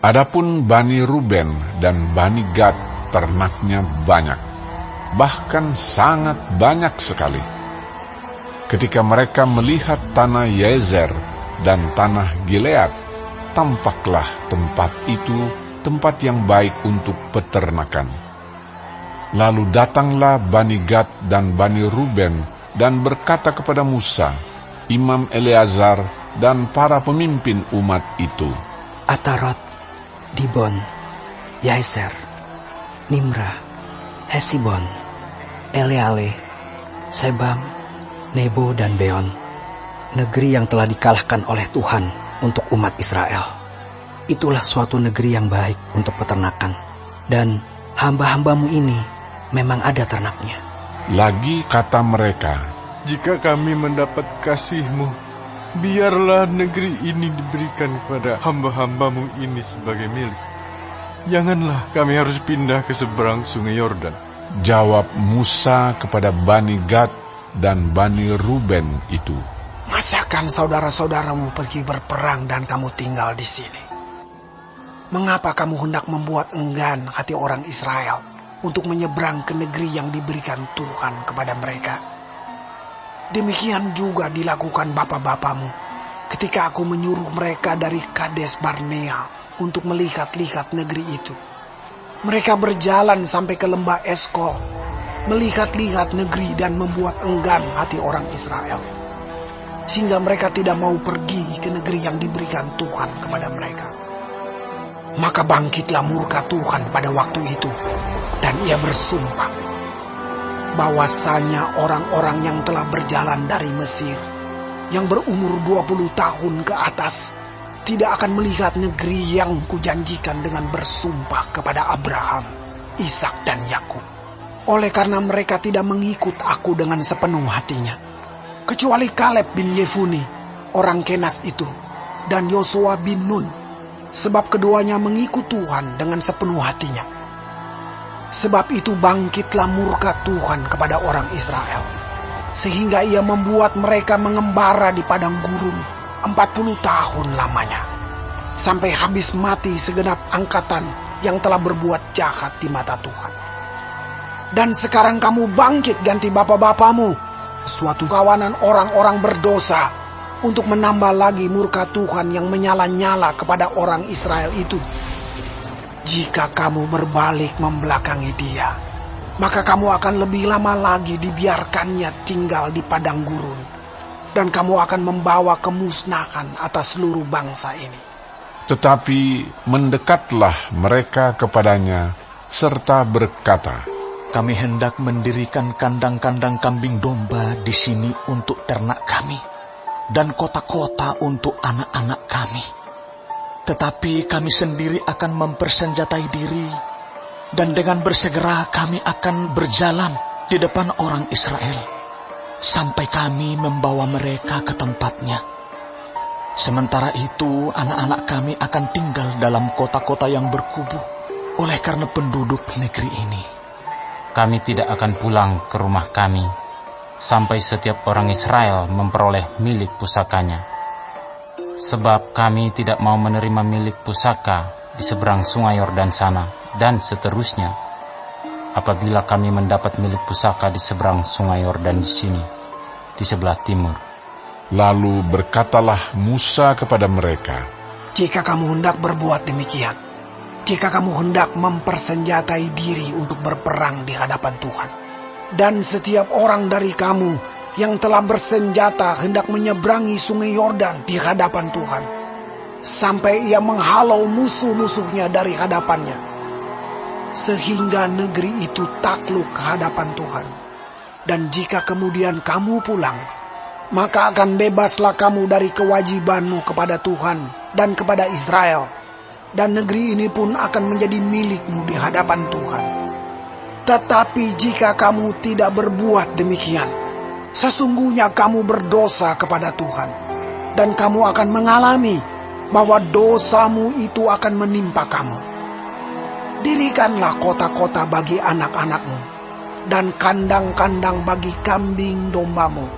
Adapun Bani Ruben dan Bani Gad ternaknya banyak, bahkan sangat banyak sekali. Ketika mereka melihat tanah Yazer dan tanah Gilead, tampaklah tempat itu tempat yang baik untuk peternakan. Lalu datanglah Bani Gad dan Bani Ruben dan berkata kepada Musa, Imam Eleazar, dan para pemimpin umat itu, Atarot, Dibon, Yaser, Nimrah, Hesibon, Eleale, Sebam, Nebo, dan Beon, negeri yang telah dikalahkan oleh Tuhan untuk umat Israel. Itulah suatu negeri yang baik untuk peternakan, dan hamba-hambamu ini memang ada ternaknya. Lagi kata mereka, jika kami mendapat kasih-Mu, biarlah negeri ini diberikan kepada hamba-hambamu ini sebagai milik. Janganlah kami harus pindah ke seberang sungai Yordan. Jawab Musa kepada Bani Gad dan Bani Ruben itu, Masakan saudara-saudaramu pergi berperang dan kamu tinggal di sini? Mengapa kamu hendak membuat enggan hati orang Israel untuk menyeberang ke negeri yang diberikan Tuhan kepada mereka? Demikian juga dilakukan bapa-bapamu ketika aku menyuruh mereka dari Kades Barnea untuk melihat-lihat negeri itu. Mereka berjalan sampai ke lembah Eskol, melihat-lihat negeri dan membuat enggan hati orang Israel, sehingga mereka tidak mau pergi ke negeri yang diberikan Tuhan kepada mereka. Maka bangkitlah murka Tuhan pada waktu itu, dan ia bersumpah bahwasanya orang-orang yang telah berjalan dari Mesir, yang berumur 20 tahun ke atas, tidak akan melihat negeri yang kujanjikan dengan bersumpah kepada Abraham, Ishak, dan Yakub. Oleh karena mereka tidak mengikut aku dengan sepenuh hatinya, kecuali Kaleb bin Yefune, orang Kenas itu, dan Yosua bin Nun, sebab keduanya mengikut Tuhan dengan sepenuh hatinya. Sebab itu bangkitlah murka Tuhan kepada orang Israel, sehingga ia membuat mereka mengembara di padang gurun 40 tahun lamanya, sampai habis mati segenap angkatan yang telah berbuat jahat di mata Tuhan. Dan sekarang kamu bangkit ganti bapa-bapamu, suatu kawanan orang-orang berdosa, untuk menambah lagi murka Tuhan yang menyala-nyala kepada orang Israel itu. Jika kamu berbalik membelakangi dia, maka kamu akan lebih lama lagi dibiarkannya tinggal di padang gurun, dan kamu akan membawa kemusnahan atas seluruh bangsa ini. Tetapi mendekatlah mereka kepadanya, serta berkata, Kami hendak mendirikan kandang-kandang kambing domba di sini untuk ternak kami, dan kota-kota untuk anak-anak kami. Tetapi kami sendiri akan mempersenjatai diri, dan dengan bersegera kami akan berjalan di depan orang Israel, sampai kami membawa mereka ke tempatnya. Sementara itu anak-anak kami akan tinggal dalam kota-kota yang berkubu, oleh karena penduduk negeri ini. Kami tidak akan pulang ke rumah kami, sampai setiap orang Israel memperoleh milik pusakanya. Sebab kami tidak mau menerima milik pusaka di seberang sungai Yordan sana, dan seterusnya, apabila kami mendapat milik pusaka di seberang sungai Yordan di sini, di sebelah timur. Lalu berkatalah Musa kepada mereka, Jika kamu hendak berbuat demikian, jika kamu hendak mempersenjatai diri untuk berperang di hadapan Tuhan, dan setiap orang dari kamu yang telah bersenjata hendak menyeberangi sungai Yordan di hadapan Tuhan, sampai ia menghalau musuh-musuhnya dari hadapannya, sehingga negeri itu takluk ke hadapan Tuhan. Dan jika kemudian kamu pulang, maka akan bebaslah kamu dari kewajibanmu kepada Tuhan dan kepada Israel, dan negeri ini pun akan menjadi milikmu di hadapan Tuhan. Tetapi jika kamu tidak berbuat demikian, sesungguhnya kamu berdosa kepada Tuhan, dan kamu akan mengalami bahwa dosamu itu akan menimpa kamu. Dirikanlah kota-kota bagi anak-anakmu, dan kandang-kandang bagi kambing dombamu,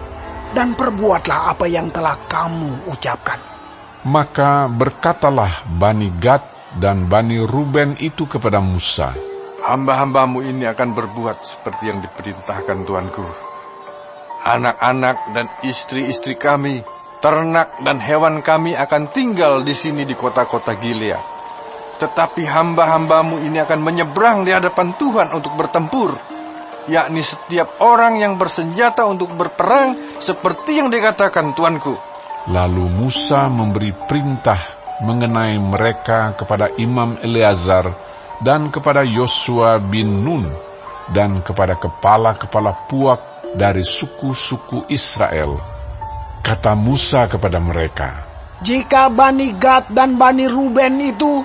dan perbuatlah apa yang telah kamu ucapkan. Maka berkatalah Bani Gad dan Bani Ruben itu kepada Musa, Hamba-hambamu ini akan berbuat seperti yang diperintahkan Tuanku. Anak-anak dan istri-istri kami, ternak dan hewan kami akan tinggal di sini di kota-kota Gilead. Tetapi hamba-hambamu ini akan menyeberang di hadapan Tuhan untuk bertempur, yakni setiap orang yang bersenjata untuk berperang seperti yang dikatakan Tuanku. Lalu Musa memberi perintah mengenai mereka kepada Imam Eleazar dan kepada Yosua bin Nun dan kepada kepala-kepala puak dari suku-suku Israel. Kata Musa kepada mereka, Jika Bani Gad dan Bani Ruben itu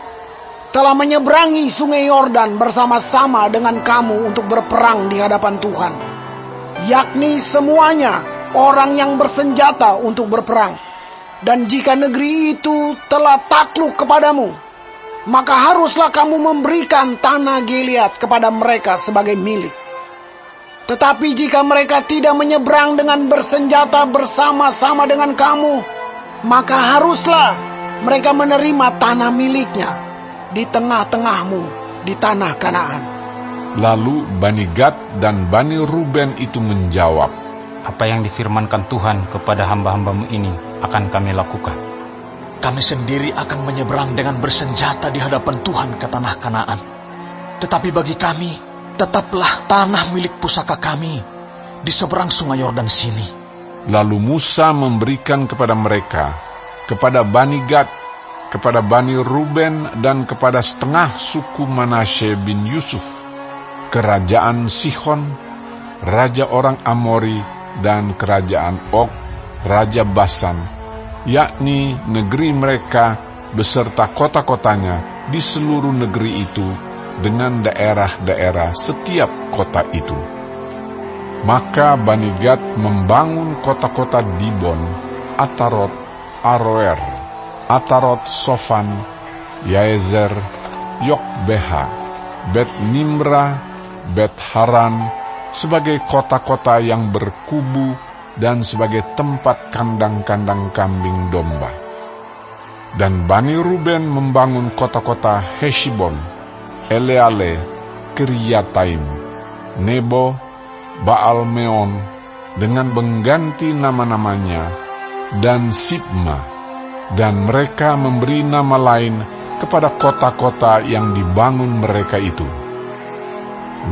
telah menyeberangi sungai Yordan bersama-sama dengan kamu untuk berperang di hadapan Tuhan, yakni semuanya orang yang bersenjata untuk berperang, dan jika negeri itu telah takluk kepadamu, maka haruslah kamu memberikan tanah Gilead kepada mereka sebagai milik. Tetapi jika mereka tidak menyeberang dengan bersenjata bersama-sama dengan kamu, maka haruslah mereka menerima tanah miliknya di tengah-tengahmu di tanah Kanaan. Lalu Bani Gad dan Bani Ruben itu menjawab, Apa yang difirmankan Tuhan kepada hamba-hambamu ini akan kami lakukan. Kami sendiri akan menyeberang dengan bersenjata di hadapan Tuhan ke tanah Kanaan. Tetapi bagi kami, tetaplah tanah milik pusaka kami di seberang sungai Yordan sini. Lalu Musa memberikan kepada mereka, kepada Bani Gad, kepada Bani Ruben, dan kepada setengah suku Manasye bin Yusuf, kerajaan Sihon, raja orang Amori, dan kerajaan Og, raja Basan, yakni negeri mereka beserta kota-kotanya di seluruh negeri itu, dengan daerah-daerah setiap kota itu. Maka Bani Gad membangun kota-kota Dibon, Atarot, Aroer, Atarot Sofan, Yaezer, Yokbeha, Bet Nimra, Bet Haran, sebagai kota-kota yang berkubu dan sebagai tempat kandang-kandang kambing domba. Dan Bani Ruben membangun kota-kota Heshibon, Eleale, Kiryataim, Nebo, Baal-Meon dengan mengganti nama-namanya, dan Sibma, dan mereka memberi nama lain kepada kota-kota yang dibangun mereka itu.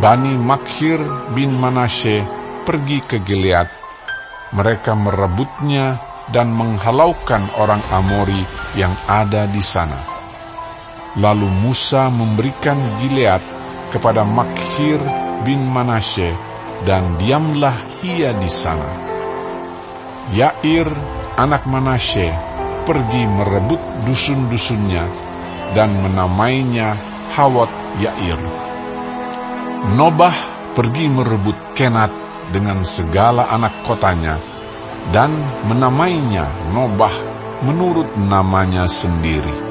Bani Makhir bin Manasye pergi ke Gilead. Mereka merebutnya dan menghalaukan orang Amori yang ada di sana. Lalu Musa memberikan Gilead kepada Makhir bin Manasye, dan diamlah ia di sana. Yair, anak Manasye, pergi merebut dusun-dusunnya dan menamainya Hawot Yair. Nobah pergi merebut Kenat dengan segala anak kotanya dan menamainya Nobah menurut namanya sendiri.